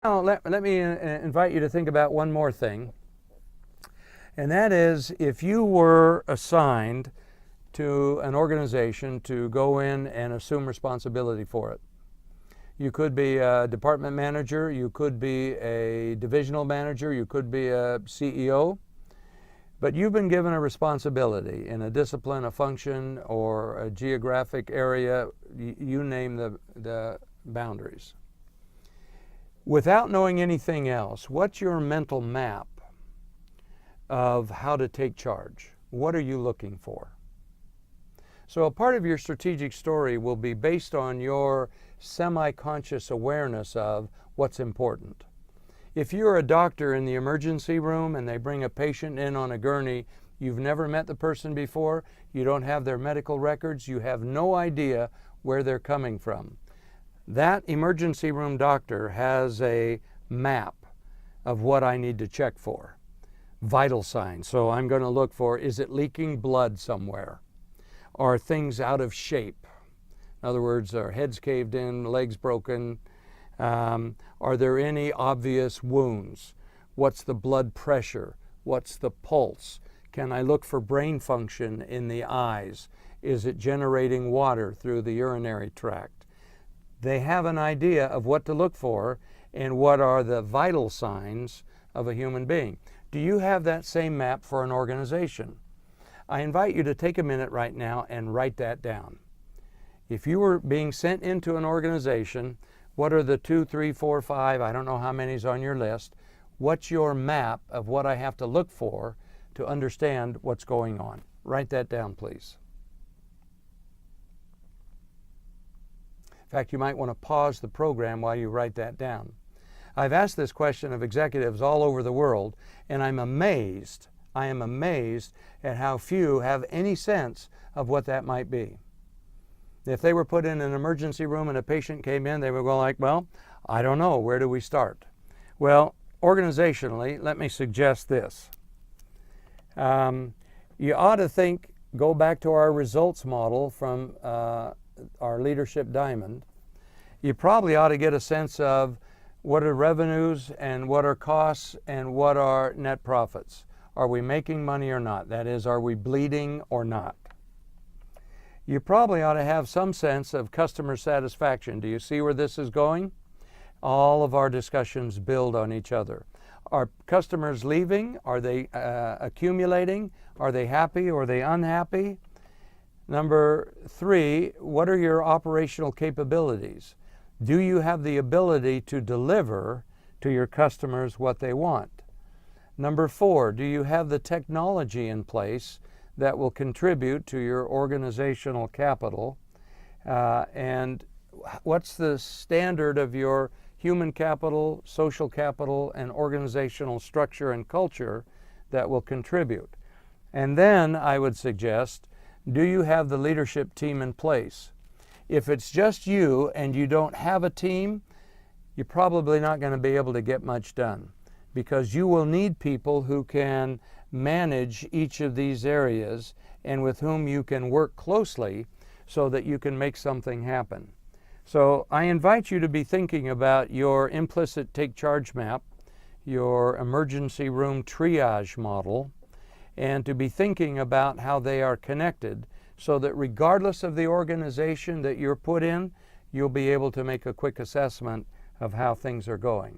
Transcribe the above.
Now, let me invite you to think about one more thing, and that is if you were assigned to an organization to go in and assume responsibility for it. You could be a department manager, you could be a divisional manager, you could be a CEO, but you've been given a responsibility in a discipline, a function, or a geographic area, you name the boundaries. Without knowing anything else, what's your mental map of how to take charge? What are you looking for? So a part of your strategic story will be based on your semi-conscious awareness of what's important. If you're a doctor in the emergency room and they bring a patient in on a gurney, you've never met the person before, you don't have their medical records, you have no idea where they're coming from. That emergency room doctor has a map of what I need to check for. Vital signs. So I'm going to look for, is it leaking blood somewhere? Are things out of shape? In other words, are heads caved in, legs broken? Are there any obvious wounds? What's the blood pressure? What's the pulse? Can I look for brain function in the eyes? Is it generating water through the urinary tract? They have an idea of what to look for and what are the vital signs of a human being. Do you have that same map for an organization? I invite you to take a minute right now and write that down. If you were being sent into an organization, what are the 2, 3, 4, 5, I don't know how many's on your list, what's your map of what I have to look for to understand what's going on? Write that down, please. In fact, you might want to pause the program while you write that down. I've asked this question of executives all over the world, and I am amazed at how few have any sense of what that might be. If they were put in an emergency room and a patient came in, they would go like, well, I don't know, where do we start? Well, organizationally, let me suggest this. You ought to go back to our results model from our leadership diamond. You probably ought to get a sense of what are revenues and what are costs and what are net profits. Are we making money or not? That is, are we bleeding or not? You probably ought to have some sense of customer satisfaction. Do you see where this is going? All of our discussions build on each other. Are customers leaving? Are they accumulating? Are they happy or are they unhappy? Number 3, what are your operational capabilities? Do you have the ability to deliver to your customers what they want? Number 4, do you have the technology in place that will contribute to your organizational capital? And what's the standard of your human capital, social capital, and organizational structure and culture that will contribute? And then I would suggest, do you have the leadership team in place? If it's just you and you don't have a team, you're probably not going to be able to get much done, because you will need people who can manage each of these areas and with whom you can work closely so that you can make something happen. So I invite you to be thinking about your implicit take charge map, your emergency room triage model, and to be thinking about how they are connected so that regardless of the organization that you're put in, you'll be able to make a quick assessment of how things are going.